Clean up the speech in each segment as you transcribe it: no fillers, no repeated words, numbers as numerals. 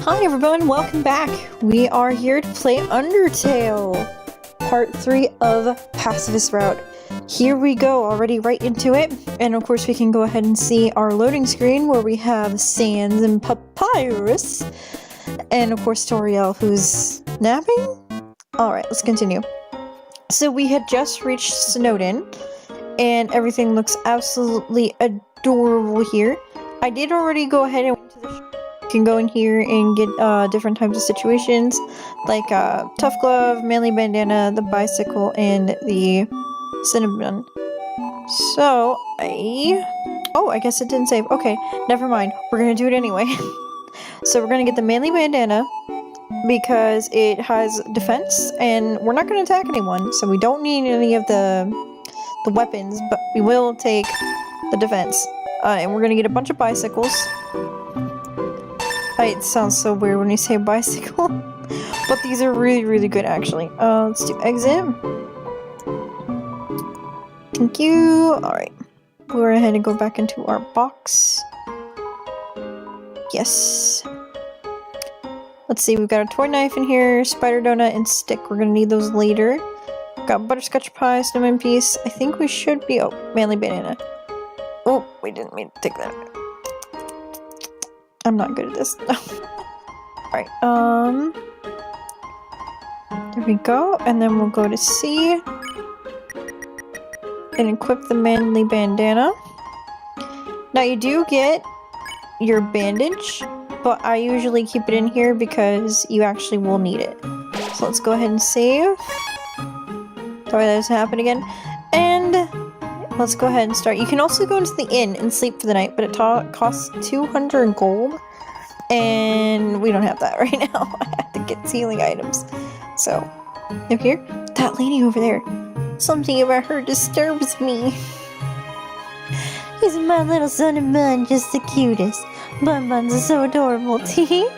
Hi everyone, welcome back! We are here to play Undertale, part 3 of Pacifist Route. Here we go, already right into it, and of course we can go ahead and see our loading screen where we have Sans and Papyrus, and of course Toriel, who's napping? Alright, let's continue. So we had just reached Snowdin, and everything looks absolutely adorable here. I did already go ahead and went to the you can go in here and get different types of situations, like Tough Glove, Manly Bandana, the Bicycle, and the Cinnamon. So, I guess it didn't save. Okay, never mind. We're gonna do it anyway. So we're gonna get the Manly Bandana, because it has defense, and we're not gonna attack anyone, so we don't need any of the weapons, but we will take the defense. And we're gonna get a bunch of bicycles. It sounds so weird when you say bicycle, but these are really, really good actually. Let's do exit. Thank you. Alright. Go ahead and go back into our box. Yes. Let's see, we've got a toy knife in here, spider donut, and stick. We're gonna need those later. Got butterscotch pie, snowman piece. I think we should be- oh, manly banana. Oh, we didn't mean to take that. I'm not good at this. Alright, there we go, and then we'll go to C and equip the manly bandana. Now you do get your bandage, but I usually keep it in here because you actually will need it. So let's go ahead and save. Sorry that doesn't happen again. And let's go ahead and start. You can also go into the inn and sleep for the night, but it costs 200 gold. And we don't have that right now. I have to get healing items. So, you hear? That lady over there. Something about her disturbs me. He's my little son and Bun, just the cutest. Buns are so adorable, tee.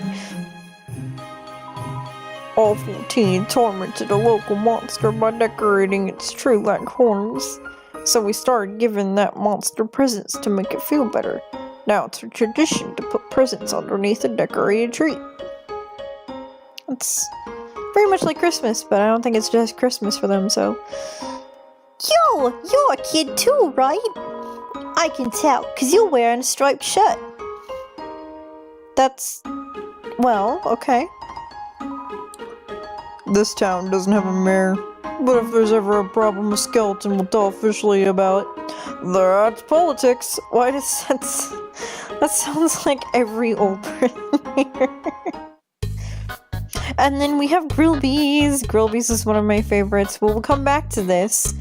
Awful teen tormented a local monster by decorating its tree like horns. So we started giving that monster presents to make it feel better. Now it's a tradition to put presents underneath a decorated tree. It's very much like Christmas, but I don't think it's just Christmas for them, so... Yo! You're a kid too, right? I can tell, 'cause you're wearing a striped shirt. That's... well, okay. This town doesn't have a mayor. But if there's ever a problem, a skeleton will tell officially about it. That's politics. Why does that sounds like every old person here. And then we have Grillbees. Grillbees is one of my favorites. We'll come back to this.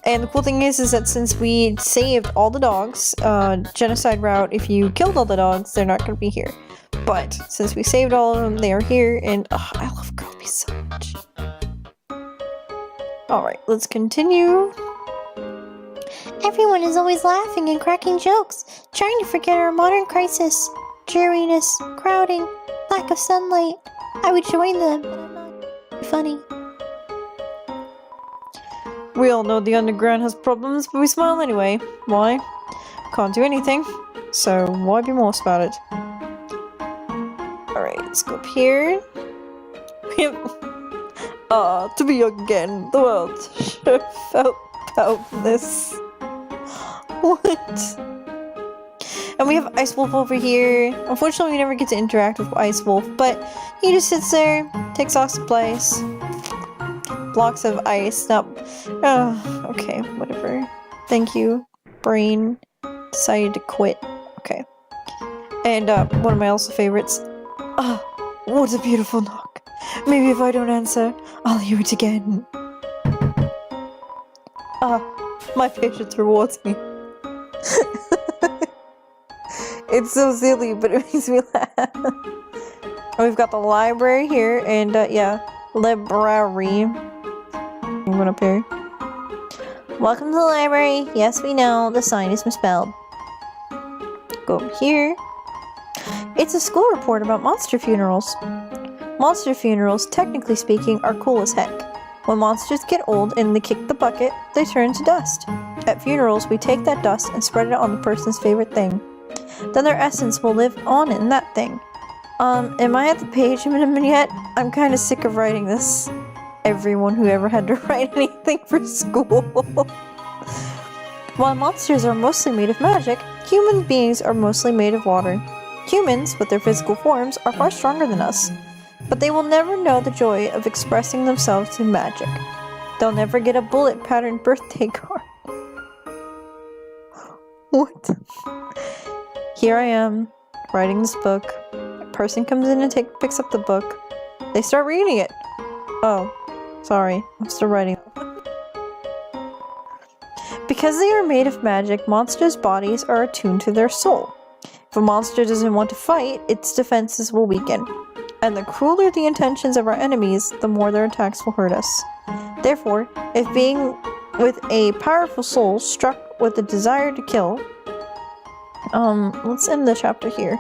And the cool thing is that since we saved all the dogs, genocide route, if you killed all the dogs, they're not going to be here. But since we saved all of them, they are here, and I love Grillbees so much. Alright, let's continue. Everyone is always laughing and cracking jokes, trying to forget our modern crisis. Dreariness, crowding, lack of sunlight. I would join them, but I'm not funny. We all know the underground has problems, but we smile anyway. Why? Can't do anything, so why be more about it? Alright, let's go up here. To be young again, the world should have felt about this. What? And we have Ice Wolf over here. Unfortunately, we never get to interact with Ice Wolf, but he just sits there, takes off supplies, blocks of ice. Now, okay, whatever. Thank you. Brain decided to quit. Okay. And one of my also favorites. What a beautiful knock. Maybe if I don't answer, I'll hear it again. My patience rewards me. It's so silly, but it makes me laugh. We've got the library here, and yeah, library. I'm going up here. Welcome to the library. Yes, we know, the sign is misspelled. Go over here. It's a school report about monster funerals. Monster funerals, technically speaking, are cool as heck. When monsters get old and they kick the bucket, they turn to dust. At funerals, we take that dust and spread it on the person's favorite thing. Then their essence will live on in that thing. Am I at the page minimum yet? I'm kind of sick of writing this. Everyone who ever had to write anything for school. While monsters are mostly made of magic, human beings are mostly made of water. Humans, with their physical forms, are far stronger than us, but they will never know the joy of expressing themselves through magic. They'll never get a bullet-patterned birthday card. What? Here I am, writing this book. A person comes in and picks up the book. They start reading it. Oh, sorry, I'm still writing. Because they are made of magic, monsters' bodies are attuned to their soul. If a monster doesn't want to fight, its defenses will weaken. And the crueler the intentions of our enemies, the more their attacks will hurt us. Therefore, if being with a powerful soul struck with the desire to kill... let's end the chapter here.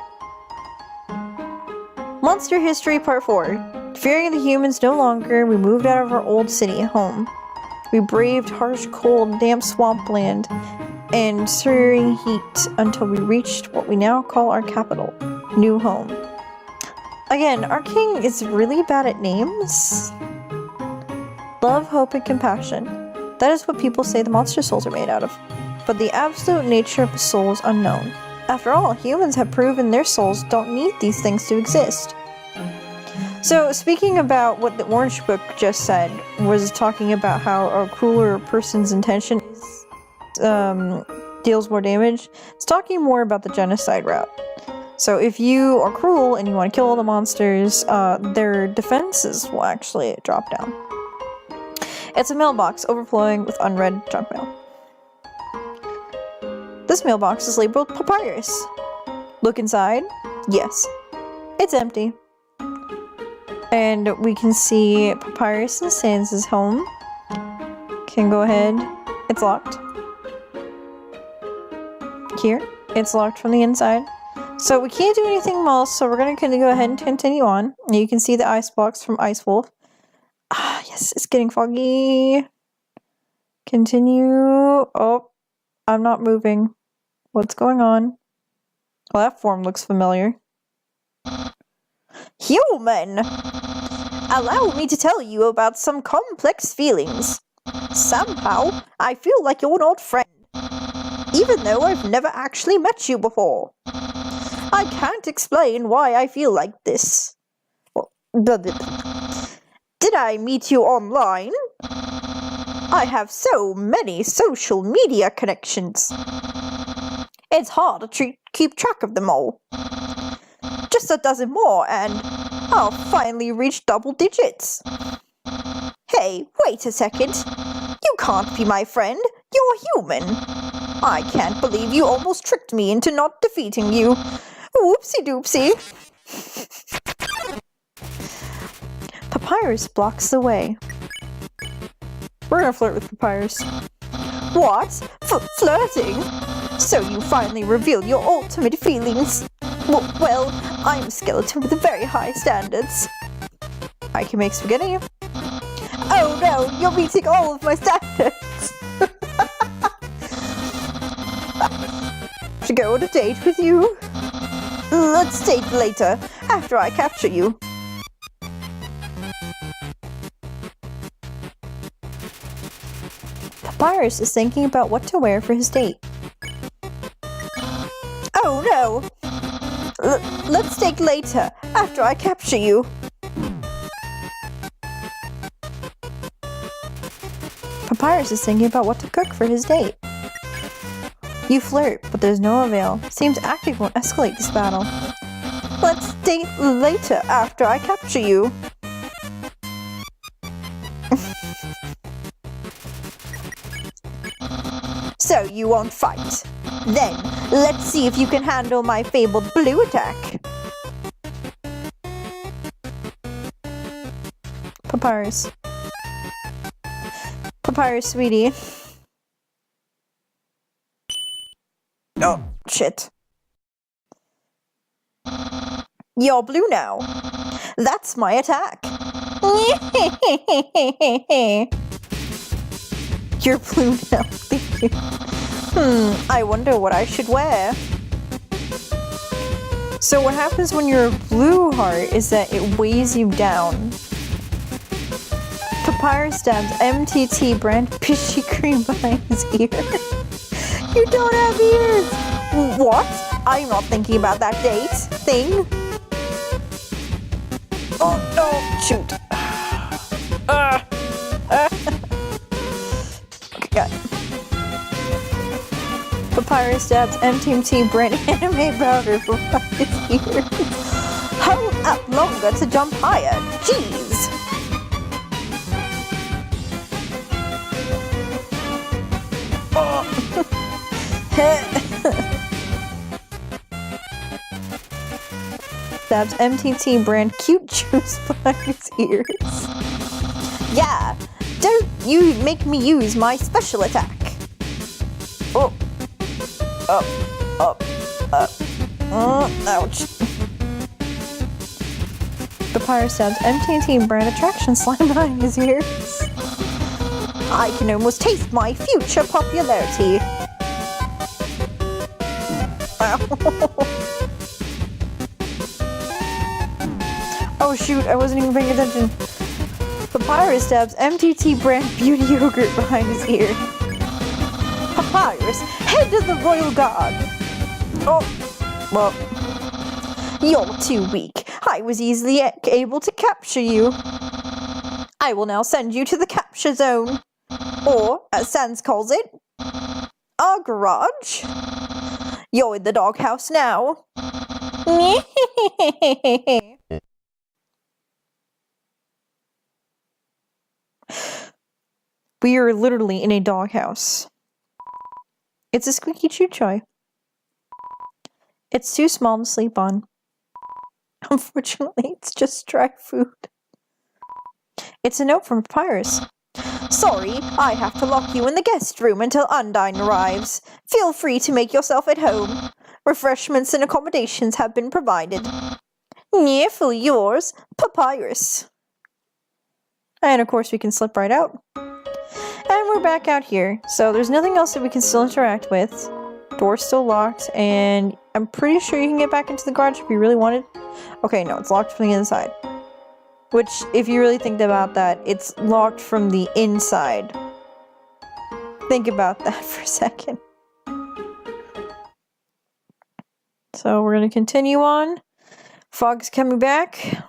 Monster History Part 4. Fearing the humans no longer, we moved out of our old city home. We braved harsh, cold, damp swampland and searing heat until we reached what we now call our capital, New Home. Again, our king is really bad at names. Love, hope, and compassion. That is what people say the monster souls are made out of. But the absolute nature of the soul is unknown. After all, humans have proven their souls don't need these things to exist. So, speaking about what the Orange Book just said, was talking about how a crueler person's intention deals more damage. It's talking more about the genocide route. So if you are cruel and you want to kill all the monsters, their defenses will actually drop down. It's a mailbox overflowing with unread junk mail. This mailbox is labeled Papyrus. Look inside. Yes. It's empty. And we can see Papyrus and Sans' home. Can go ahead. It's locked. Here. It's locked from the inside. So we can't do anything else, so we're going to go ahead and continue on. You can see the icebox from Ice Wolf. Ah, yes, it's getting foggy. Continue. Oh, I'm not moving. What's going on? Well, that form looks familiar. Human! Allow me to tell you about some complex feelings. Somehow, I feel like you're an old friend, even though I've never actually met you before. I can't explain why I feel like this. Did I meet you online? I have so many social media connections. It's hard to keep track of them all. Just a dozen more and I'll finally reach double digits. Hey, wait a second. You can't be my friend. You're human. I can't believe you almost tricked me into not defeating you. Whoopsie doopsie. Papyrus blocks the way. We're gonna flirt with Papyrus. What? Flirting? So you finally revealed your ultimate feelings. Well, I'm a skeleton with very high standards. I can make spaghetti. Oh no, you're meeting all of my standards. To go on a date with you? Let's date later, after I capture you. Papyrus is thinking about what to wear for his date. Oh no! Let's date later, after I capture you. Papyrus is thinking about what to cook for his date. You flirt, but there's no avail. Seems acting won't escalate this battle. Let's date later after I capture you. So you won't fight. Then, let's see if you can handle my fabled blue attack. Papyrus. Papyrus, sweetie. Oh, shit. You're blue now. That's my attack. You're blue now, thank you. I wonder what I should wear. So what happens when you're a blue heart is that it weighs you down. Papyrus stabs MTT brand Pishy cream behind his ear. You don't have ears! What? I'm not thinking about that date thing. Oh no, shoot. Okay, got it. Papyrus stabs MTT brand anime powder behind his ears. Hold up longer to jump higher. Jeez! Oh. Stabs MTT brand cute juice behind his ears. Yeah, don't you make me use my special attack. Oh. Up. Ouch. Papyrus stabs MTT brand attraction slime behind his ears. I can almost taste my future popularity. Oh shoot, I wasn't even paying attention. Papyrus stabs MTT brand beauty yogurt behind his ear. Papyrus, head of the Royal Guard! Oh, well, you're too weak. I was easily able to capture you. I will now send you to the capture zone. Or, as Sans calls it, our garage. You're in the doghouse now. We are literally in a doghouse. It's a squeaky choo-choy. It's too small to sleep on. Unfortunately, it's just dry food. It's a note from Papyrus. Sorry, I have to lock you in the guest room until Undyne arrives. Feel free to make yourself at home. Refreshments and accommodations have been provided. Nearly yours, Papyrus. And of course we can slip right out. And we're back out here. So there's nothing else that we can still interact with. Door's still locked, and I'm pretty sure you can get back into the garage if you really wanted. Okay, no, it's locked from the inside. Which, if you really think about that, it's locked from the inside. Think about that for a second. So we're going to continue on. Fog's coming back.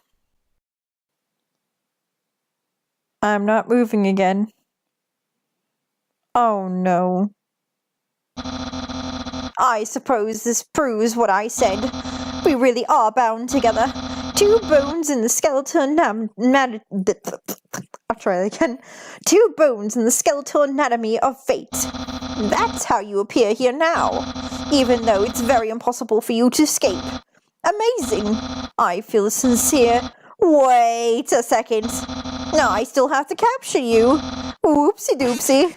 I'm not moving again. Oh no. I suppose this proves what I said. We really are bound together. Two bones in the skeletal I'll try that again. 2 bones in the skeletal anatomy of fate. That's how you appear here now, even though it's very impossible for you to escape. Amazing. I feel sincere. Wait a second. No, I still have to capture you. Whoopsie doopsie.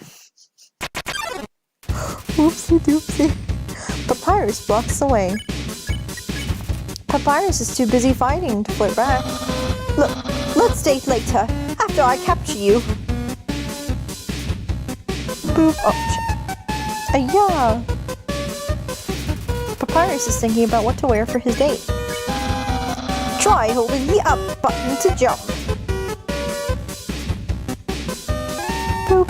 Whoopsie doopsie. Papyrus blocks the way. Papyrus is too busy fighting to flirt back. Look, let's date later, after I capture you. Boop. Oh, shit. Yeah. Papyrus is thinking about what to wear for his date. Try holding the up button to jump. Boop.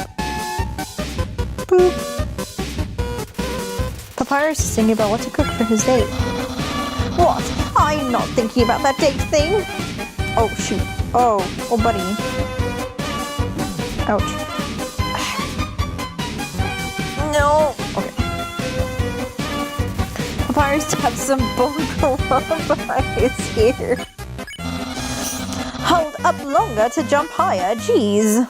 Boop. Papyrus is thinking about what to cook for his date. What? I'm not thinking about that date thing. Oh, shoot. Oh, buddy. Ouch. No. Okay. Papyrus taps some bone behind his ear. Hold up longer to jump higher. Jeez.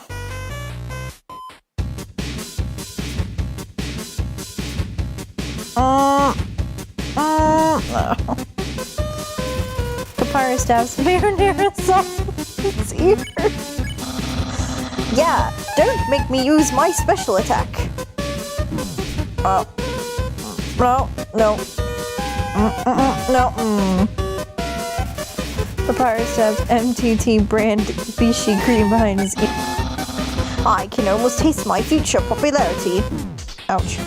No. Papyrus stabs marinara sauce with its ear. Yeah, don't make me use my special attack. Oh. No. No. No. Papyrus stabs MTT brand Bishi cream behind his ear. I can almost taste my future popularity. Ouch.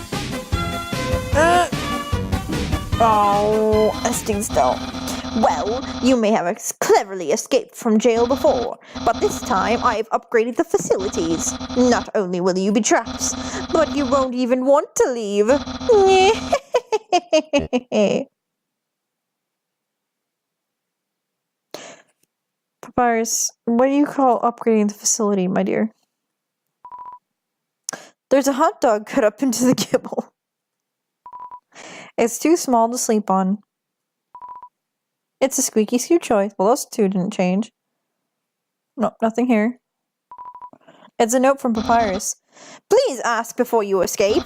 Oh, that stings still. Well, you may have cleverly escaped from jail before, but this time I've upgraded the facilities. Not only will you be trapped, but you won't even want to leave. Papyrus, what do you call upgrading the facility, my dear? There's a hot dog cut up into the kibble. It's too small to sleep on. It's a squeaky skew choice. Well, those two didn't change. Nope, nothing here. It's a note from Papyrus. Please ask before you escape.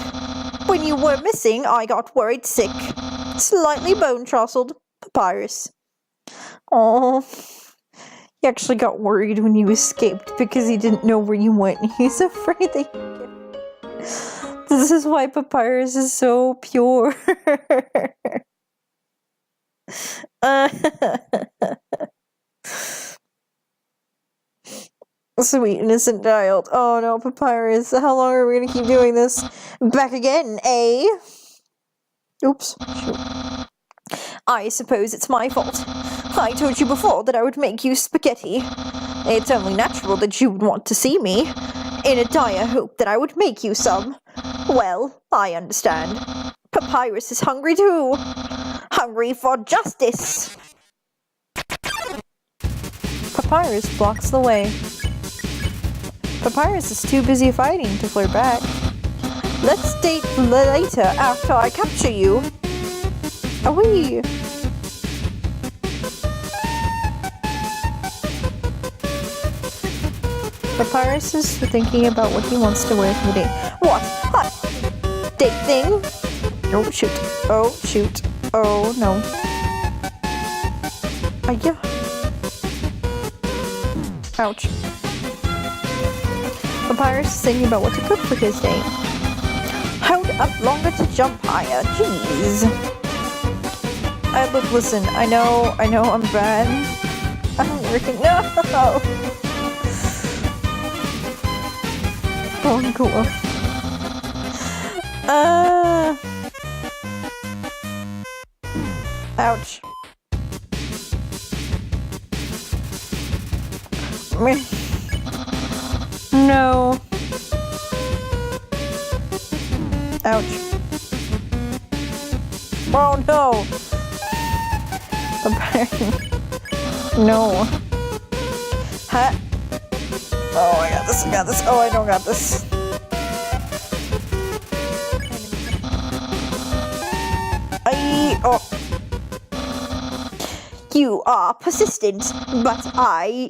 When you were missing, I got worried sick. Slightly bone-trossled. Papyrus. Oh, he actually got worried when you escaped because he didn't know where you went. He's afraid that you get... This is why Papyrus is so pure. Sweet innocent child. Oh no, Papyrus. How long are we gonna keep doing this? Back again, eh? Oops. Shoot. I suppose it's my fault. I told you before that I would make you spaghetti. It's only natural that you would want to see me, in a dire hope that I would make you some. Well, I understand. Papyrus is hungry too. Hungry for justice. Papyrus blocks the way. Papyrus is too busy fighting to flirt back. Let's date later after I capture you. Awee! Papyrus is thinking about what he wants to wear for the date. What? Hot date thing? Oh shoot. Oh shoot. Oh no. Yeah. Ouch. Papyrus is thinking about what to cook for his date. Hold up longer to jump higher. Jeez. Look, listen, I know I'm bad. I'm working. No! Oh, cool. Ouch. No. Ouch. Oh no! No. Huh? Oh, I got this. Oh, I don't got this. Oh. You are persistent, but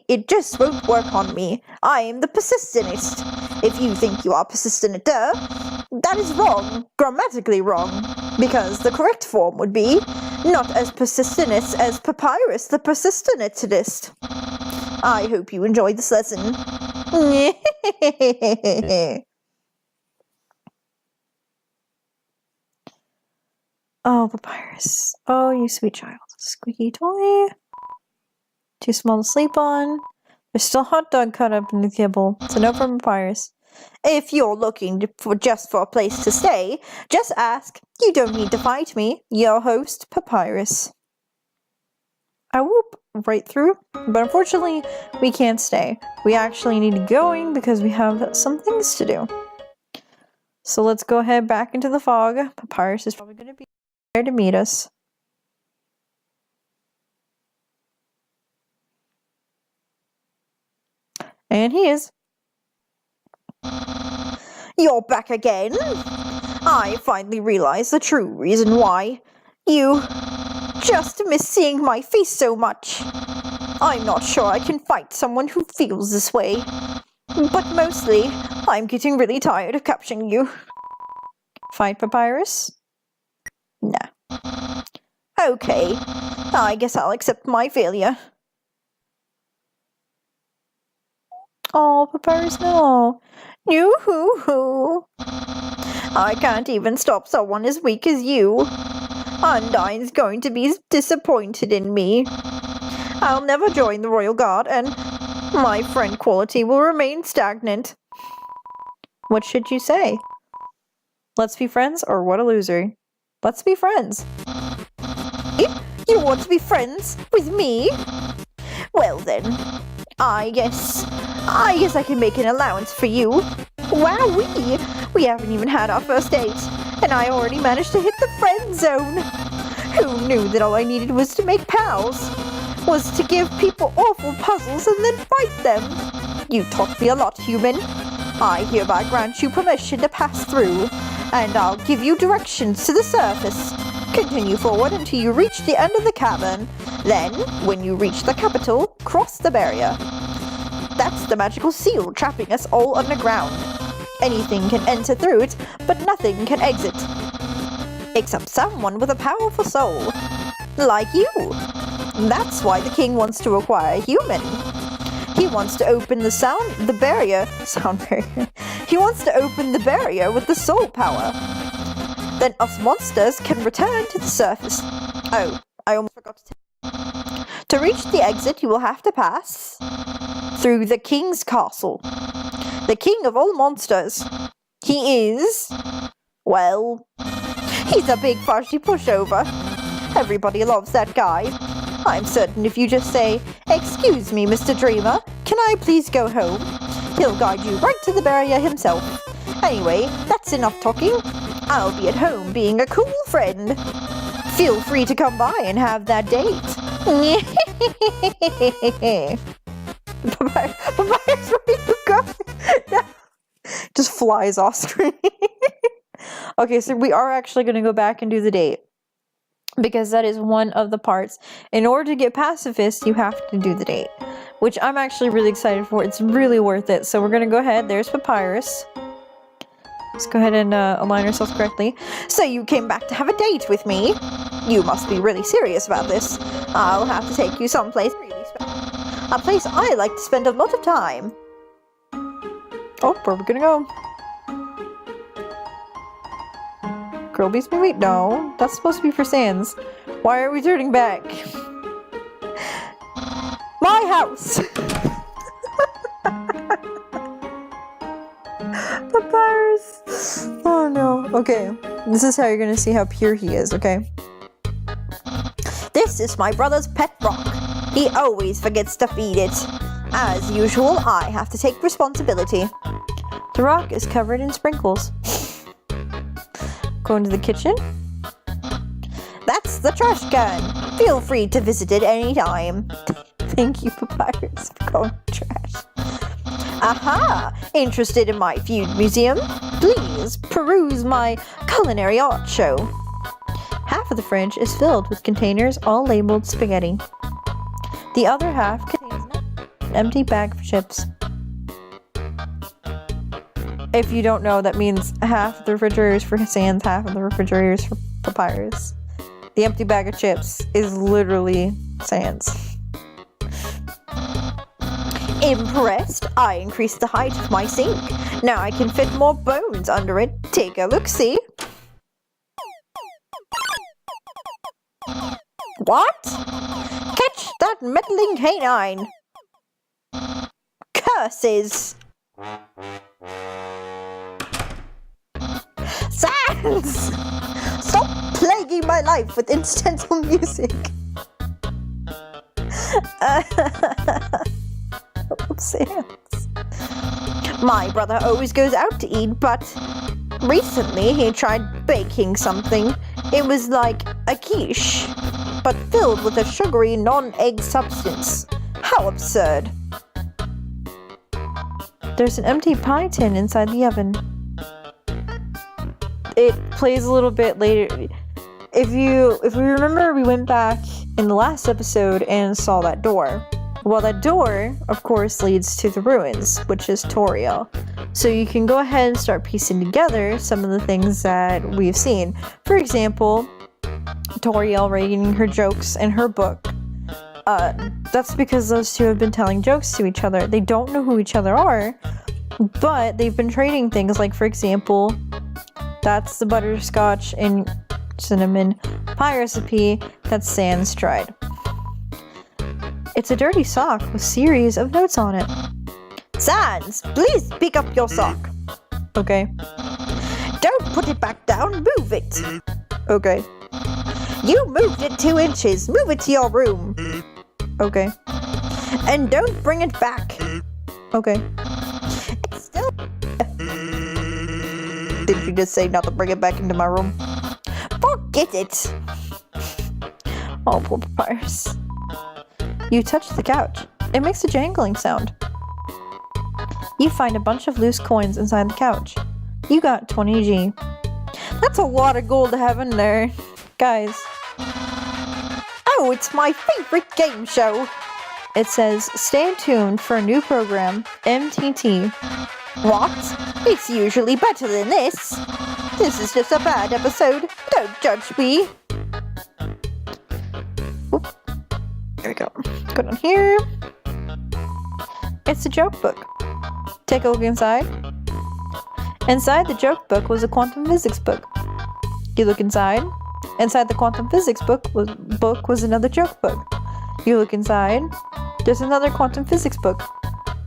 it just won't work on me. I am the persistentist. If you think you are persistent, that is wrong, grammatically wrong, because the correct form would be not as persistent as Papyrus, the persistentist. I hope you enjoyed this lesson. Oh, Papyrus. Oh, you sweet child. Squeaky toy. Too small to sleep on. There's still a hot dog cut up in the kibble. It's a note from Papyrus. If you're looking just for a place to stay, just ask. You don't need to fight me. Your host, Papyrus. I whoop right through, but unfortunately, we can't stay. We actually need to be going because we have some things to do. So let's go ahead back into the fog. Papyrus is probably going to be there to meet us. And he is. You're back again? I finally realized the true reason why. You just miss seeing my face so much. I'm not sure I can fight someone who feels this way. But mostly, I'm getting really tired of capturing you. Fight Papyrus? Nah. Okay, I guess I'll accept my failure. Oh, Papyrus, no. Yoo-hoo-hoo. I can't even stop someone as weak as you. Undyne's going to be disappointed in me. I'll never join the Royal Guard, and my friend quality will remain stagnant. What should you say? Let's be friends, or what a loser? Let's be friends. You want to be friends with me? Well then, I guess I can make an allowance for you. Wowee! We haven't even had our first date, and I already managed to hit the friend zone. Who knew that all I needed was to make pals? Was to give people awful puzzles and then fight them. You taught me a lot, human. I hereby grant you permission to pass through, and I'll give you directions to the surface. Continue forward until you reach the end of the cavern. Then, when you reach the capital, cross the barrier. That's the magical seal trapping us all underground. Anything can enter through it, but nothing can exit. Except someone with a powerful soul. Like you. That's why the king wants to acquire a human. He wants to open the barrier. He wants to open the barrier with the soul power. Then us monsters can return to the surface. Oh, I almost forgot to tell you. To reach the exit, you will have to pass through the king's castle. The king of all monsters. He is, well, he's a big fudgy pushover. Everybody loves that guy. I'm certain if you just say, "Excuse me, Mr. Dreamer, can I please go home?" he'll guide you right to the barrier himself. Anyway, that's enough talking. I'll be at home being a cool friend. Feel free to come by and have that date. Papyrus, where you going? Just flies off screen. Okay, so we are actually going to go back and do the date, because that is one of the parts. In order to get Pacifist, you have to do the date, which I'm actually really excited for. It's really worth it. So we're going to go ahead. There's Papyrus. Let's go ahead and align ourselves correctly. So you came back to have a date with me? You must be really serious about this. I'll have to take you someplace really special. A place I like to spend a lot of time. Oh, where are we gonna go? Girl beats me wheat? No, that's supposed to be for Sans. Why are we turning back? My house! Papyrus! Oh no. Okay, this is how you're gonna see how pure he is, okay? This is my brother's pet rock. He always forgets to feed it. As usual, I have to take responsibility. The rock is covered in sprinkles. Go into the kitchen. That's the trash can. Feel free to visit it anytime. Thank you, Papyrus, for going trash. Aha! Interested in my food museum? Please peruse my culinary art show. Half of the fridge is filled with containers all labeled spaghetti. The other half contains an empty bag of chips. If you don't know, that means half of the refrigerator is for Sans, half of the refrigerator is for Papyrus. The empty bag of chips is literally Sans. Impressed? I increased the height of my sink. Now I can fit more bones under it. Take a look-see. What? Catch that meddling canine! Curses! Sans! Stop plaguing my life with incidental music! Sans. My brother always goes out to eat, but recently he tried baking something. It was like a quiche, but filled with a sugary non-egg substance. How absurd. There's an empty pie tin inside the oven. It plays a little bit later. If we remember, we went back in the last episode and saw that door. Well, that door, of course, leads to the ruins, which is Toriel. So you can go ahead and start piecing together some of the things that we've seen. For example, Toriel writing her jokes in her book. That's because those two have been telling jokes to each other. They don't know who each other are, but they've been trading things. Like, for example, that's the butterscotch and cinnamon pie recipe that Sans tried. It's a dirty sock with a series of notes on it. Sans, please pick up your sock. Okay. Don't put it back down, move it. Okay. You moved it 2 inches. Move it to your room. Okay. And don't bring it back. Okay. It's still... Did you just say not to bring it back into my room? Forget it. Oh, poor Papyrus. You touch the couch. It makes a jangling sound. You find a bunch of loose coins inside the couch. You got 20G. That's a lot of gold to have in there. Guys. Oh, it's my favorite game show. It says, stay tuned for a new program, MTT. What? It's usually better than this. This is just a bad episode. Don't judge me. Oop. There we go. Go down here. It's a joke book. Take a look inside. Inside the joke book was a quantum physics book. You look inside. Inside the quantum physics book was another joke book. You look inside. There's another quantum physics book.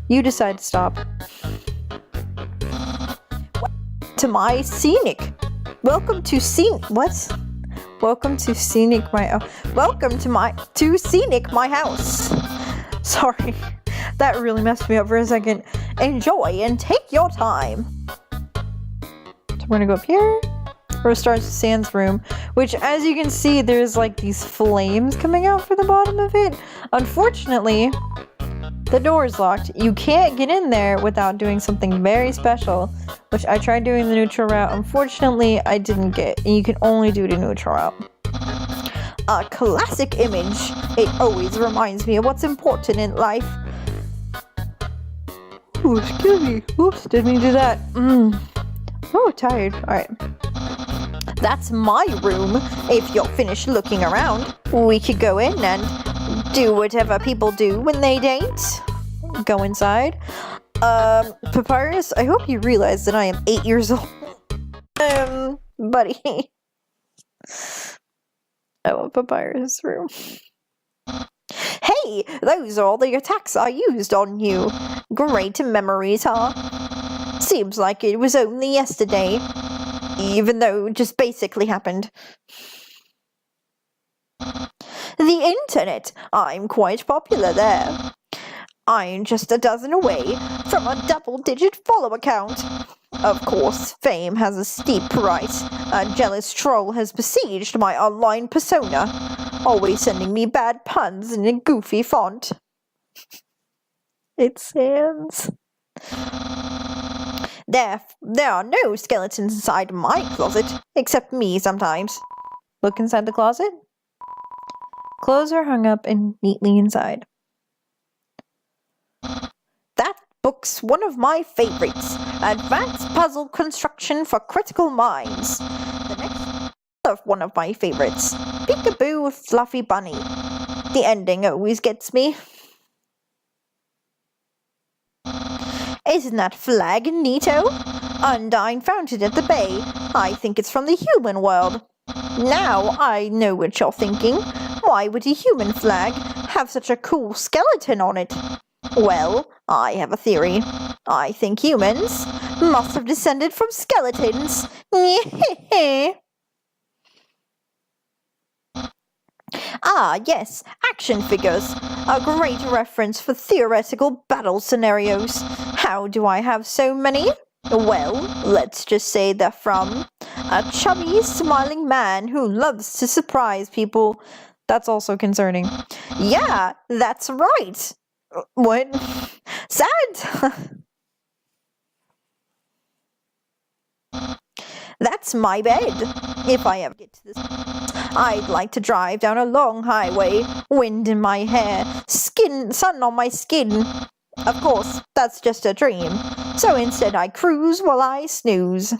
You decide to stop. To my scenic. Welcome to scenic. What? Welcome to scenic my. Welcome to scenic my house. Sorry, that really messed me up for a second. Enjoy and take your time. So we're gonna go up here. We're gonna start with Sand's room, which, as you can see, there's like these flames coming out from the bottom of it. Unfortunately, the door is locked. You can't get in there without doing something very special, which I tried doing the neutral route. Unfortunately, I didn't get, and you can only do the neutral route. A classic image. It always reminds me of what's important in life. Ooh, excuse me. Oops, didn't mean to do that. Oh, tired. Alright. That's my room. If you're finished looking around, we could go in and do whatever people do when they date. Go inside. Papyrus, I hope you realize that I am 8 years old. Buddy. I love Papyrus' room. Hey, those are all the attacks I used on you. Great memories, huh? Seems like it was only yesterday. Even though it just basically happened. The internet. I'm quite popular there. I'm just a dozen away from a double-digit follower count. Of course, fame has a steep price. A jealous troll has besieged my online persona, always sending me bad puns in a goofy font. It Sans. There are no skeletons inside my closet, except me sometimes. Look inside the closet. Clothes are hung up and neatly inside. That book's one of my favorites. Advanced puzzle construction for critical minds. The next of one of my favorites. Peekaboo Fluffy Bunny. The ending always gets me. Isn't that flag neato? Undyne found it at the bay. I think it's from the human world. Now I know what you're thinking. Why would a human flag have such a cool skeleton on it? Well, I have a theory. I think humans must have descended from skeletons. Ah, yes, action figures. A great reference for theoretical battle scenarios. How do I have so many? Well, let's just say they're from a chubby, smiling man who loves to surprise people. That's also concerning. Yeah, that's right. What? Sad? That's my bed. If I ever get to this, I'd like to drive down a long highway, wind in my hair, sun on my skin. Of course, that's just a dream. So instead I cruise while I snooze.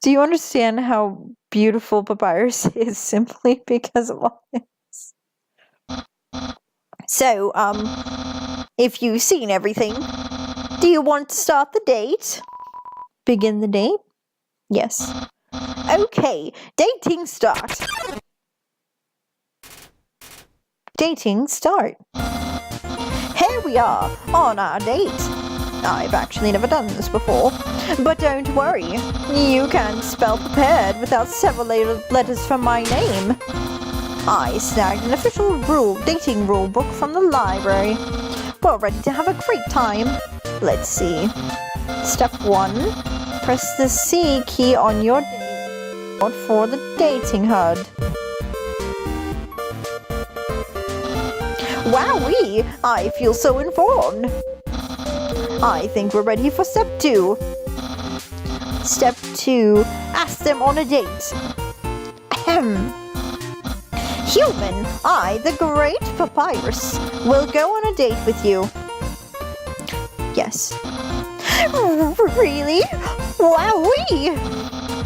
Do you understand how beautiful Papyrus is simply because of all this? So, if you've seen everything, do you want to start the date? Begin the date? Yes. Okay, dating start. Dating start. Here we are, on our date. I've actually never done this before. But don't worry, you can't spell prepared without several letters from my name. I snagged an official dating rule book from the library. We're ready to have a great time. Let's see. Step 1. Press the C key on your board for the dating HUD. Wowee! I feel so informed. I think we're ready for step 2. Step 2. Ask them on a date. Ahem. Human, I, the Great Papyrus, will go on a date with you. Yes. Really? Wowee!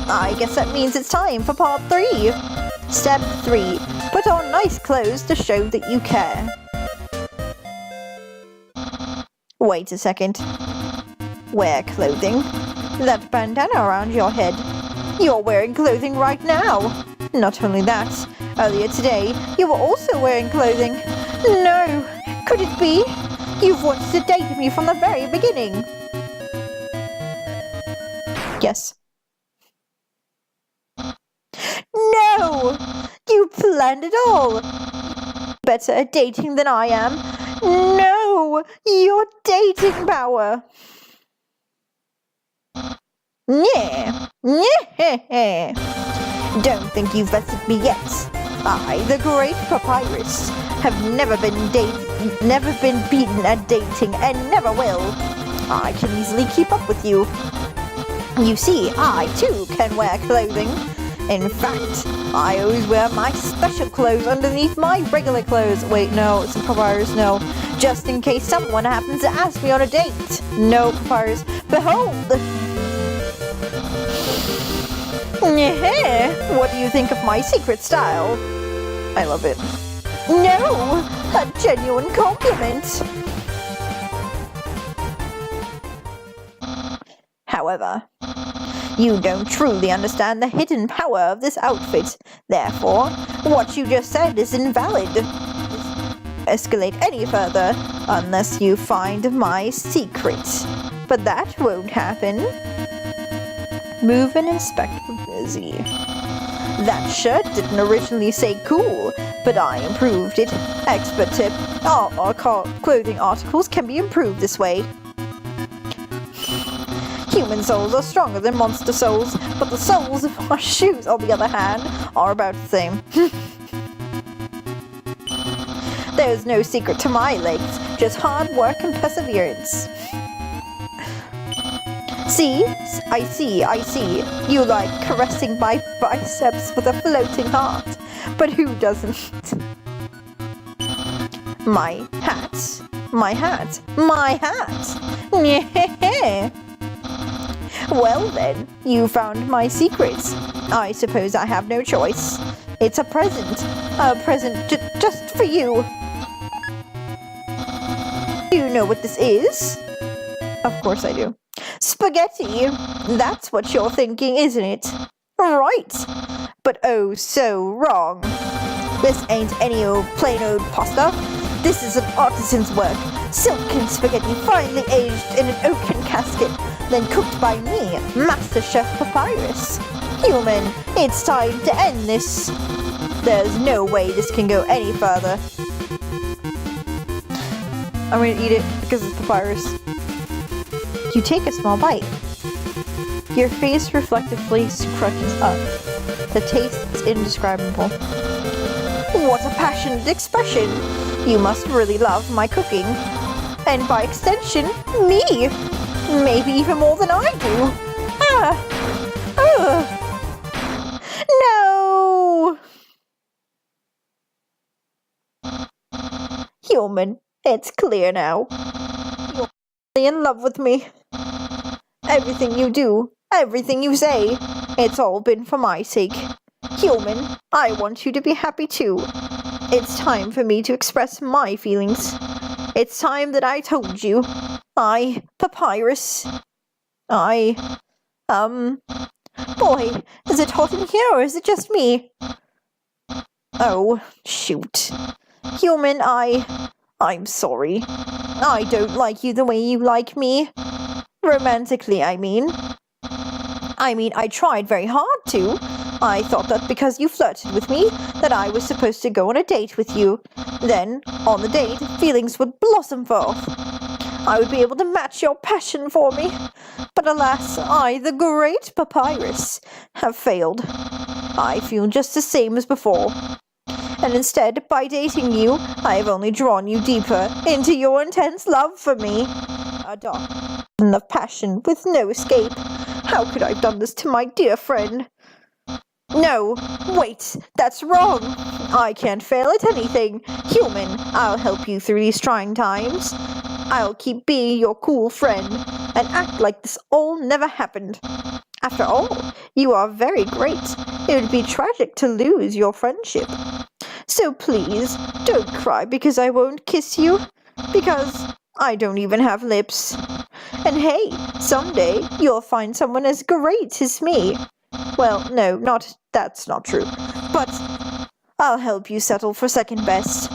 I guess that means it's time for part 3. Step 3. Put on nice clothes to show that you care. Wait a second. Wear clothing. That bandana around your head. You're wearing clothing right now. Not only that, earlier today, you were also wearing clothing. No! Could it be? You've wanted to date me from the very beginning. Yes. No! You planned it all! Better at dating than I am. No! Your dating power! Yeah. Don't think you've bested me yet. I, the Great Papyrus, have never been beaten at dating and never will. I can easily keep up with you. You see, I too can wear clothing. In fact, I always wear my special clothes underneath my regular clothes. Wait, no, it's a Papyrus, no. Just in case someone happens to ask me on a date. No, Papyrus. Behold! What do you think of my secret style? I love it. No! A genuine compliment! However, you don't truly understand the hidden power of this outfit. Therefore, what you just said is invalid. Escalate any further unless you find my secret. But that won't happen. Move and inspect for busy. That shirt didn't originally say cool, but I improved it. Expert tip. All our clothing articles can be improved this way. Human souls are stronger than monster souls, but the soles of our shoes, on the other hand, are about the same. There's no secret to my legs, just hard work and perseverance. See? I see. You like caressing my biceps with a floating heart. But who doesn't? My hat. Yeah. Well then, you found my secrets. I suppose I have no choice. It's a present. A present just for you. Do you know what this is? Of course I do. Spaghetti! That's what you're thinking, isn't it? Right! But oh so wrong. This ain't any plain old pasta. This is an artisan's work. Silken spaghetti finely aged in an oaken casket, then cooked by me, Master Chef Papyrus. Human, it's time to end this. There's no way this can go any further. I'm gonna eat it because it's Papyrus. You take a small bite. Your face reflectively scrunches up. The taste is indescribable. What a passionate expression! You must really love my cooking. And by extension, me! Maybe even more than I do! No! Human, it's clear now. You're really in love with me. Everything you do, everything you say, it's all been for my sake. Human, I want you to be happy too. It's time for me to express my feelings. It's time that I told you. Papyrus. Boy, is it hot in here or is it just me? Oh, shoot. Human, I'm sorry. I don't like you the way you like me. Romantically, I mean. I tried very hard to. I thought that because you flirted with me, that I was supposed to go on a date with you. Then, on the date, feelings would blossom forth. I would be able to match your passion for me. But alas, I, the great Papyrus, have failed. I feel just the same as before. And instead, by dating you, I have only drawn you deeper into your intense love for me. A dark of passion with no escape. How could I have done this to my dear friend? No, wait, that's wrong. I can't fail at anything. Human, I'll help you through these trying times. I'll keep being your cool friend and act like this all never happened. After all, you are very great. It would be tragic to lose your friendship. So please, don't cry because I won't kiss you. Because I don't even have lips. And hey, someday you'll find someone as great as me. Well, no, that's not true. But I'll help you settle for second best.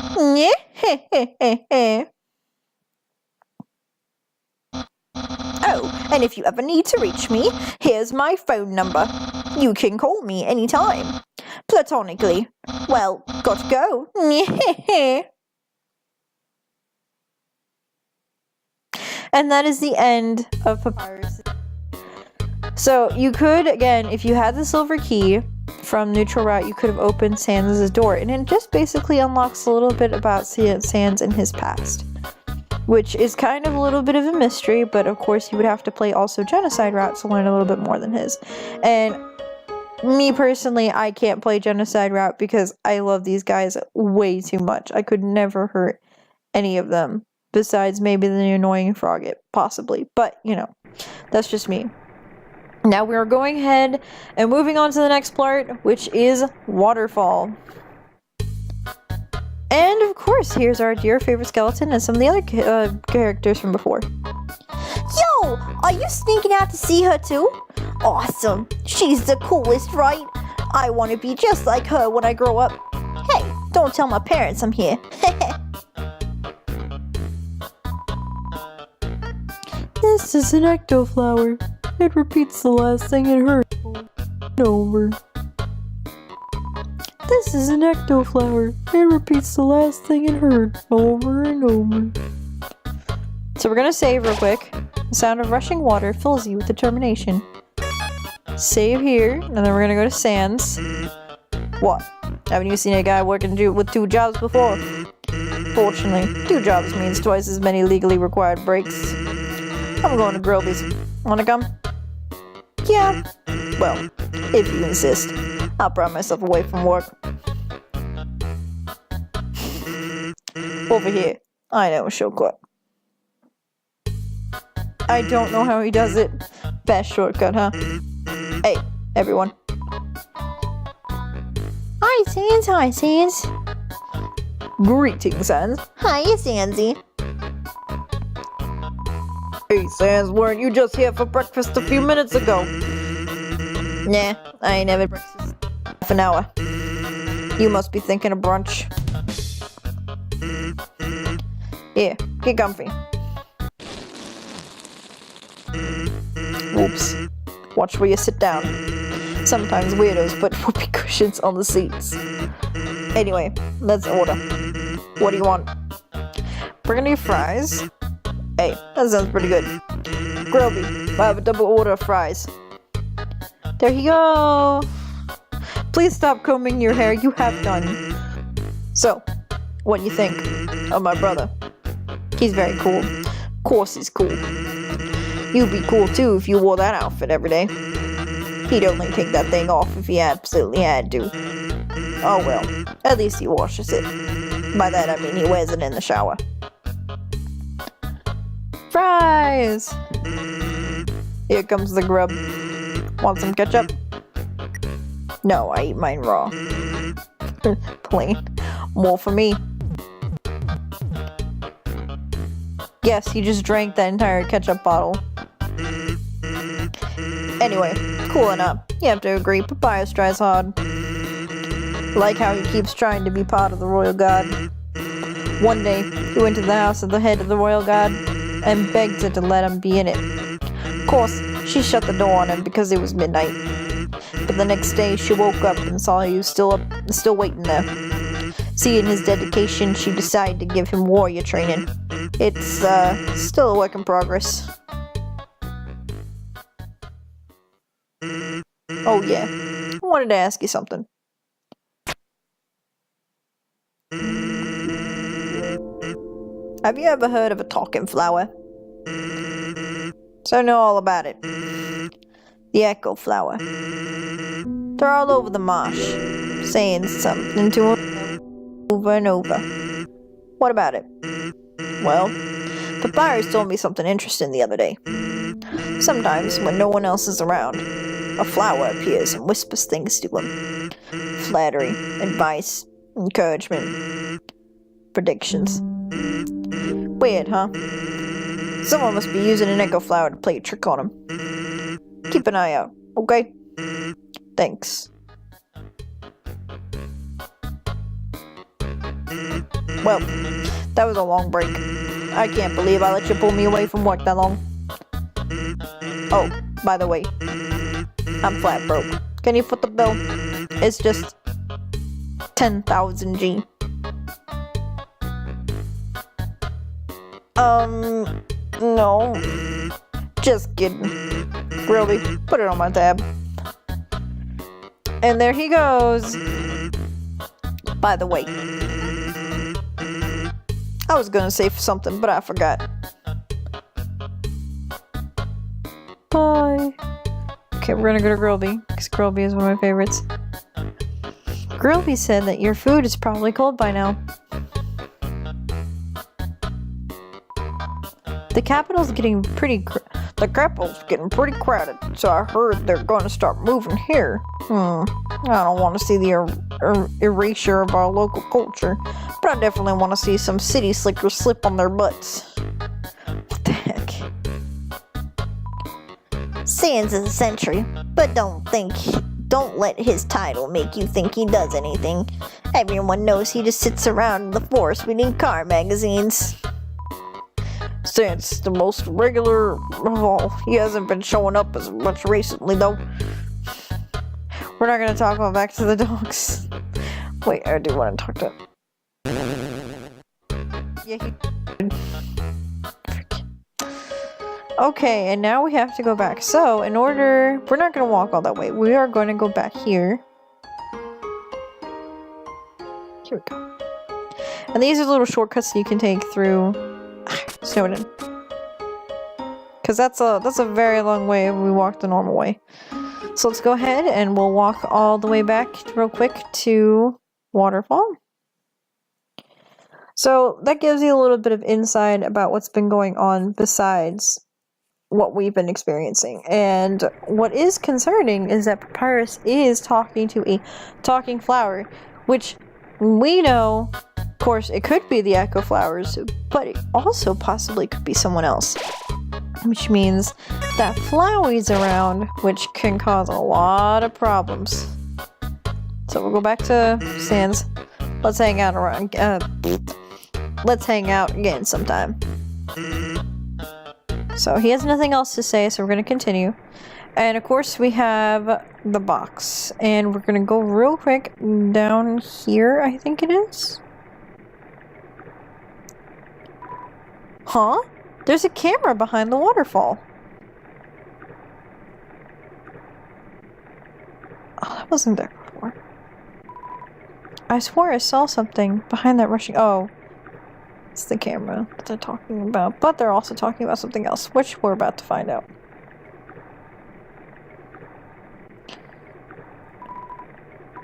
Oh, and if you ever need to reach me, here's my phone number. You can call me anytime. Platonically. Well, gotta go. And that is the end of Papyrus. So you could, again, if you had the silver key from Neutral Route, you could have opened Sans' door. And it just basically unlocks a little bit about Sans and his past. Which is kind of a little bit of a mystery, but of course you would have to play also Genocide Route to learn a little bit more than his. And me personally, I can't play Genocide Route because I love these guys way too much. I could never hurt any of them. Besides maybe the annoying Frogget, possibly. But, you know, that's just me. Now we're going ahead and moving on to the next part, which is Waterfall. And, of course, here's our dear favorite skeleton and some of the other characters from before. Yo! Are you sneaking out to see her too? Awesome! She's the coolest, right? I want to be just like her when I grow up. Hey, don't tell my parents I'm here. This is an ectoflower. It repeats the last thing it heard over. This is an ectoflower. It repeats the last thing it heard over and over. So we're gonna save real quick. The sound of rushing water fills you with determination. Save here, and then we're gonna go to Sans. What? Haven't you seen a guy working with 2 jobs before? Fortunately, 2 jobs means twice as many legally required breaks. I'm going to Grilby's. Wanna come? Yeah. Well, if you insist. I'll pry myself away from work. Over here. I know a shortcut. I don't know how he does it. Best shortcut, huh? Hey, everyone. Hi, Sans. Hi, Sans. Greetings, Sans. Hiya, Sansy. Hey, Sans, weren't you just here for breakfast a few minutes ago? Nah, I ain't having breakfast. Half an hour. You must be thinking of brunch. Here, get comfy. Oops. Watch where you sit down. Sometimes weirdos put whoopee cushions on the seats. Anyway, let's order. What do you want? We're gonna do fries. Hey, that sounds pretty good. Grillby, I have a double order of fries. There you go. Please stop combing your hair, you have done. So, what do you think of my brother? He's very cool. Of course he's cool. You'd be cool too if you wore that outfit every day. He'd only take that thing off if he absolutely had to. Oh well, at least he washes it. By that I mean he wears it in the shower. Fries! Here comes the grub. Want some ketchup? No, I eat mine raw. Plain. More for me. Yes, he just drank that entire ketchup bottle. Anyway, cooling up. You have to agree, Papyrus tries hard. Like how he keeps trying to be part of the Royal Guard. One day, he went to the house of the head of the Royal Guard and begged her to let him be in it. course, she shut the door on him because it was midnight. But the next day, she woke up and saw he was still waiting there. Seeing his dedication, she decided to give him warrior training. It's still a work in progress. Oh yeah, I wanted to ask you something. Have you ever heard of a talking flower? So I know all about it. The echo flower. They're all over the marsh, saying something to him over and over. What about it? Well, the papyrus told me something interesting the other day. Sometimes, when no one else is around, a flower appears and whispers things to him. Flattery, advice, encouragement, predictions. Weird, huh? Someone must be using an echo flower to play a trick on him. Keep an eye out, okay? Thanks. Well, that was a long break. I can't believe I let you pull me away from work that long. Oh, by the way, I'm flat broke. Can you foot the bill? It's just 10,000 G. No. Just kidding. Really, put it on my tab. And there he goes. By the way, I was gonna say something, but I forgot. Bye. Okay, we're gonna go to Grillby, because Grillby is one of my favorites. Grillby said that your food is probably cold by now. The capital's getting pretty crowded, so I heard they're gonna start moving here. I don't want to see the erasure of our local culture, but I definitely want to see some city slickers slip on their butts. What the heck? Sans is a sentry, but don't let his title make you think he does anything. Everyone knows he just sits around in the forest reading car magazines. Sans, the most regular of all. He hasn't been showing up as much recently, though. We're not going to talk about Back to the Dogs. Wait, I do want to talk to... Yeah, Okay, and now we have to go back. So, in order... We're not going to walk all that way. We are going to go back here. Here we go. And these are little shortcuts that you can take through... Snowden. Because that's a very long way if we walk the normal way. So let's go ahead and we'll walk all the way back real quick to Waterfall. So that gives you a little bit of insight about what's been going on besides what we've been experiencing. And what is concerning is that Papyrus is talking to a talking flower, which we know, of course, it could be the Echo Flowers, but it also possibly could be someone else. Which means that Flowey's around, which can cause a lot of problems. So we'll go back to Sans. Let's hang out around. Let's hang out again sometime. So he has nothing else to say, so we're going to continue. And of course we have the box. And we're going to go real quick down here, I think it is. Huh? There's a camera behind the waterfall. Oh, that wasn't there before. I swore I saw something behind that rushing... Oh. It's the camera that they're talking about. But they're also talking about something else, which we're about to find out.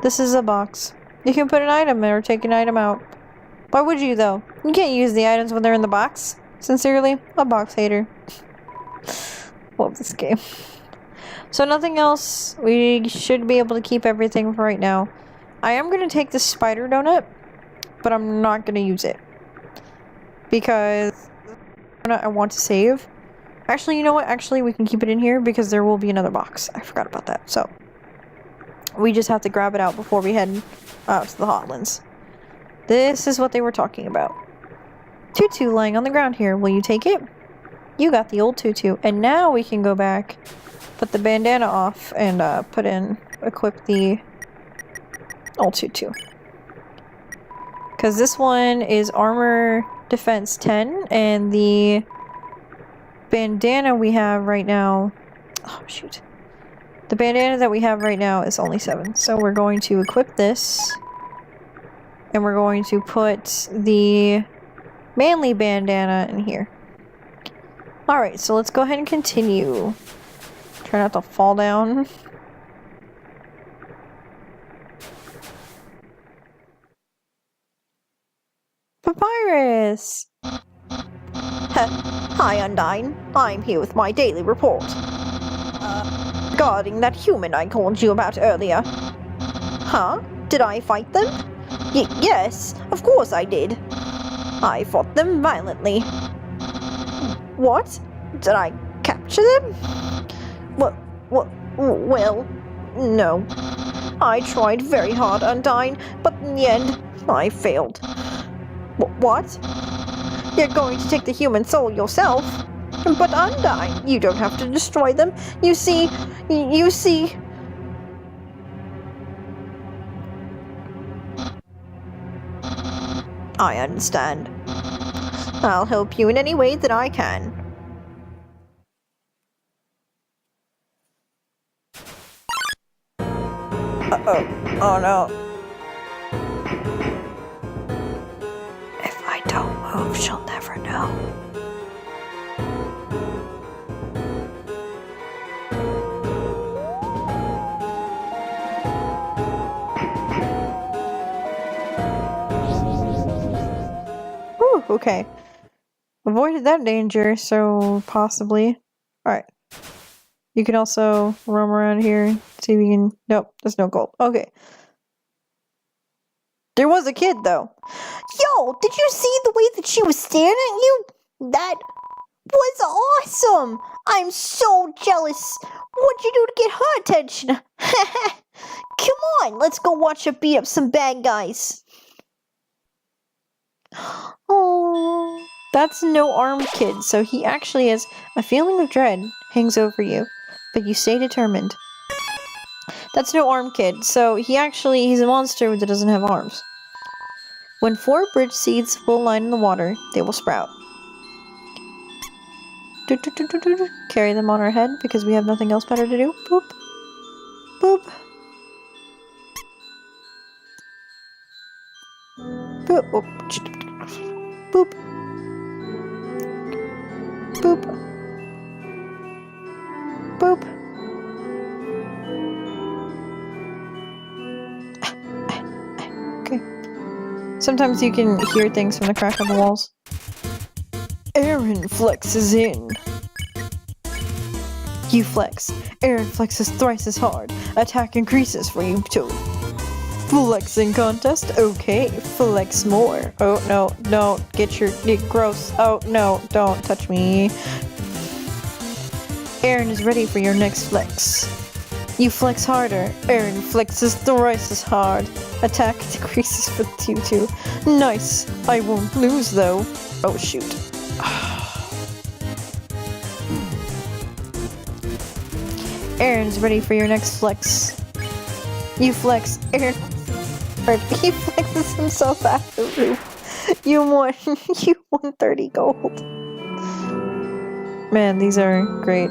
This is a box. You can put an item in or take an item out. Why would you, though? You can't use the items when they're in the box. Sincerely, a box hater. Love this game. So nothing else. We should be able to keep everything for right now. I am going to take the spider donut, but I'm not going to use it. Because the donut I want to save. Actually, you know what? Actually, we can keep it in here because there will be another box. I forgot about that. So, we just have to grab it out before we head out to the Hotlands. This is what they were talking about. Tutu lying on the ground here. Will you take it? You got the old tutu. And now we can go back, put the bandana off, and equip the old tutu. Because this one is armor defense 10, and the bandana we have right now... Oh, shoot. The bandana that we have right now is only 7. So we're going to equip this. And we're going to put the manly bandana in here. Alright, so let's go ahead and continue. Try not to fall down. Papyrus! Hi, Undyne. I'm here with my daily report. Regarding that human I called you about earlier. Huh? Did I fight them? Yes, of course I did. I fought them violently. What? Did I capture them? Well, no. I tried very hard, Undyne, but in the end, I failed. What? You're going to take the human soul yourself? But Undyne, you don't have to destroy them. You see... I understand. I'll help you in any way that I can. Uh-oh. Oh no. If I don't move, she'll never know. Whew, okay. Avoided that danger, so possibly. Alright. You can also roam around here, see if you can... Nope, there's no gold. Okay. There was a kid, though. Yo, did you see the way that she was staring at you? That was awesome! I'm so jealous. What'd you do to get her attention? Come on, let's go watch her beat up some bad guys. Oh, that's no armed kid, so he actually has a feeling of dread hangs over you, but you stay determined. That's no armed kid, so he's a monster that doesn't have arms. When 4 bridge seeds will line in the water, they will sprout. Carry them on our head because we have nothing else better to do. Boop. Boop. Boop. Boop. Boop. Boop. Okay. Sometimes you can hear things from the crack of the walls. Aaron flexes in. You flex. Aaron flexes thrice as hard. Attack increases for you too. Flexing contest? Okay, flex more. Oh no, don't get gross. Oh no, don't touch me. Aaron is ready for your next flex. You flex harder. Aaron flexes thrice as hard. Attack decreases for you too. Nice. I won't lose though. Oh shoot. Aaron's ready for your next flex. You flex. Aaron. He flexes himself at the roof. You won 30 gold. Man, these are great.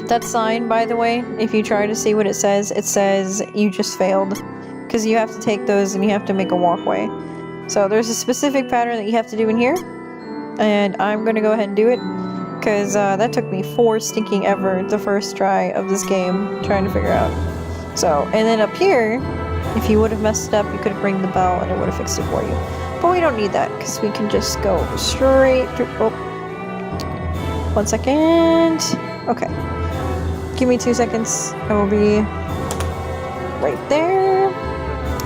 That sign, by the way, if you try to see what it says you just failed. Because you have to take those and you have to make a walkway. So there's a specific pattern that you have to do in here. And I'm going to go ahead and do it. Because that took me 4 stinking ever the first try of this game trying to figure out. So, and then up here, if you would have messed it up, you could have rang the bell and it would have fixed it for you. But we don't need that because we can just go straight through. Oh. 1 second. Okay. Give me 2 seconds. I will be right there.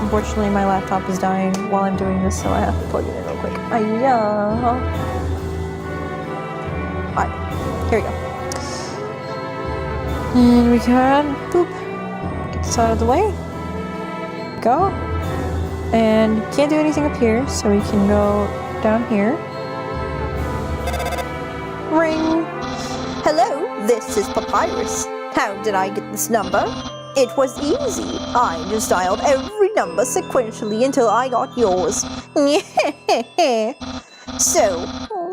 Unfortunately, my laptop is dying while I'm doing this, so I have to plug it in real quick. Alright, here we go. And we can, boop, get this out of the way. Go. And can't do anything up here, so we can go down here. Ring. Hello, this is Papyrus. How did I get this number? It was easy. I just dialed every number sequentially until I got yours. So,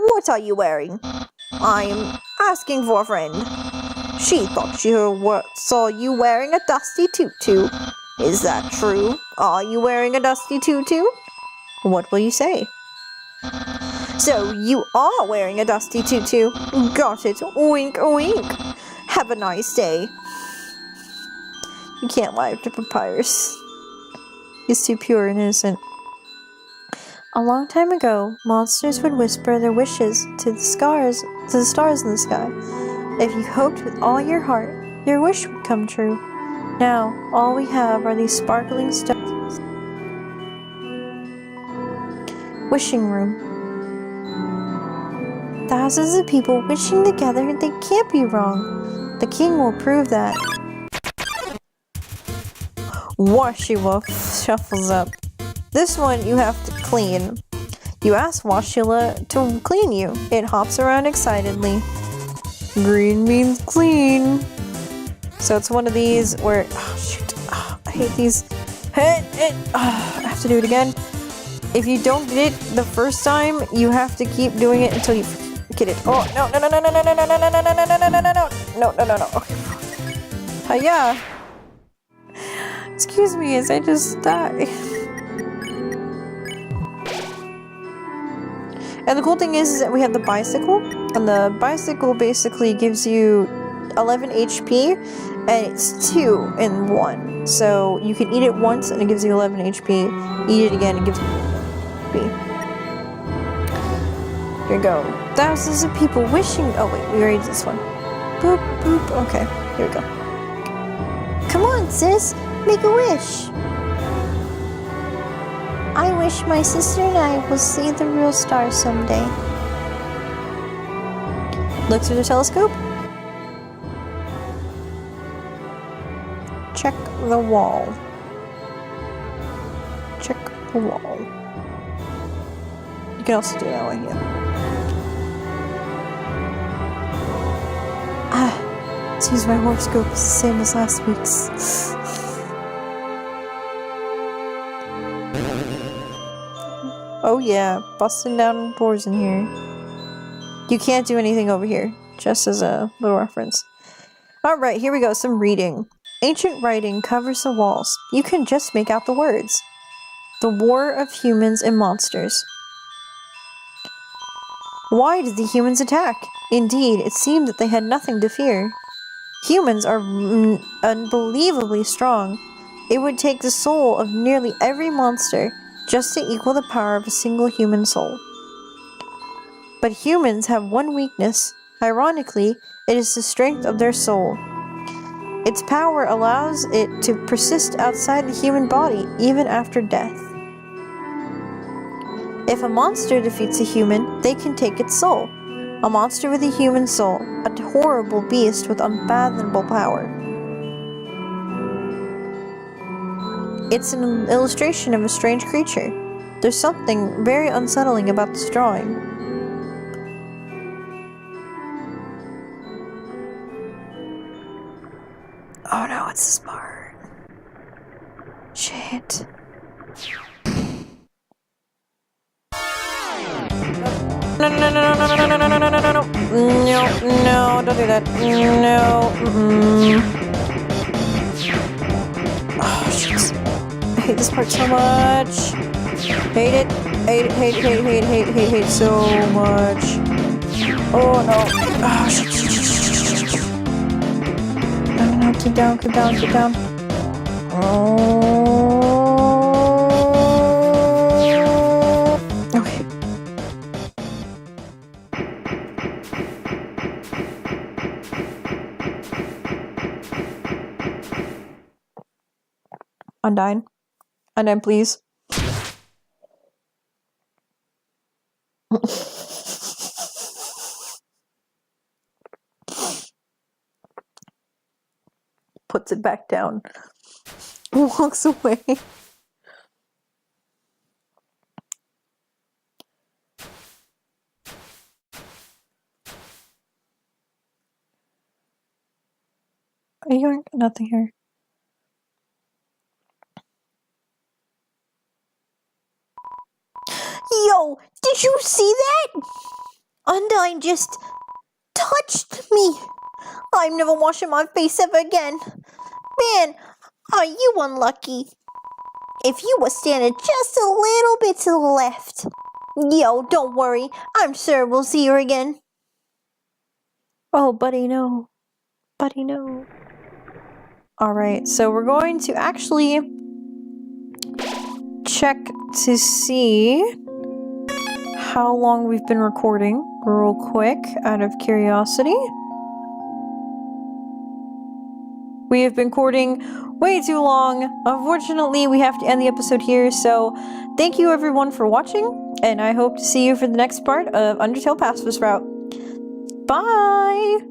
what are you wearing? I'm asking for a friend. She thought she saw you wearing a dusty tutu. Is that true? Are you wearing a dusty tutu? What will you say? So you are wearing a dusty tutu. Got it. Wink, wink. Have a nice day. You can't lie to Papyrus. He's too pure and innocent. A long time ago, monsters would whisper their wishes to the stars in the sky. If you hoped with all your heart, your wish would come true. Now, all we have are these sparkling stones. Wishing room. Thousands of people wishing together, they can't be wrong. The king will prove that. Washula shuffles up. This one you have to clean. You ask Washula to clean you. It hops around excitedly. Green means clean. So it's one of these where, oh shoot, oh, I hate these. I have to do it again. If you don't get it the first time, you have to keep doing it until you get it. Oh no no no no no no no no no no no no no no no no no no no. Okay. Hiya. Excuse me as I just die. And the cool thing is that we have the bicycle, and the bicycle basically gives you 11 HP, and it's 2 in 1. So you can eat it once and it gives you 11 HP. Eat it again, it gives you HP. Here we go. Thousands of people wishing. Oh wait, we already did this one. Boop, boop. Okay, here we go. Come on, sis. Make a wish. I wish my sister and I will see the real star someday. Look through the telescope. Check the wall. Check the wall. You can also do it that way, yeah. Seems my horoscope is the same as last week's. Oh yeah, busting down doors in here. You can't do anything over here, just as a little reference. Alright, here we go, some reading. Ancient writing covers the walls. You can just make out the words. The War of Humans and Monsters. Why did the humans attack? Indeed, it seemed that they had nothing to fear. Humans are unbelievably strong. It would take the soul of nearly every monster just to equal the power of a single human soul. But humans have one weakness. Ironically, it is the strength of their soul. Its power allows it to persist outside the human body, even after death. If a monster defeats a human, they can take its soul. A monster with a human soul, a horrible beast with unfathomable power. It's an illustration of a strange creature. There's something very unsettling about this drawing. Oh no, it's this part. Shit. No, no, no, no, no, no, no, no, no, no, no, no, no, no, don't do that. No, Oh, shit. I hate this part so much. Hate it. Hate it, hate it, hate it, hate it, hate it, hate it, hate it so much. Oh no. Oh, shit, shit, shit, shit, shit, shit. No, no, no, keep down, keep down, keep down. Oh. Okay. Undyne. Undyne, please. Puts it back down. Walks away. Are you going? Nothing here. Yo, did you see that? Undyne just touched me. I'm never washing my face ever again. Man, are you unlucky? If you were standing just a little bit to the left. Yo, don't worry. I'm sure we'll see you again. Oh, buddy, no. Buddy, no. Alright, so we're going to actually check to see how long we've been recording real quick out of curiosity. We have been recording way too long. Unfortunately, we have to end the episode here, so thank you everyone for watching, and I hope to see you for the next part of Undertale Pacifist Route. Bye!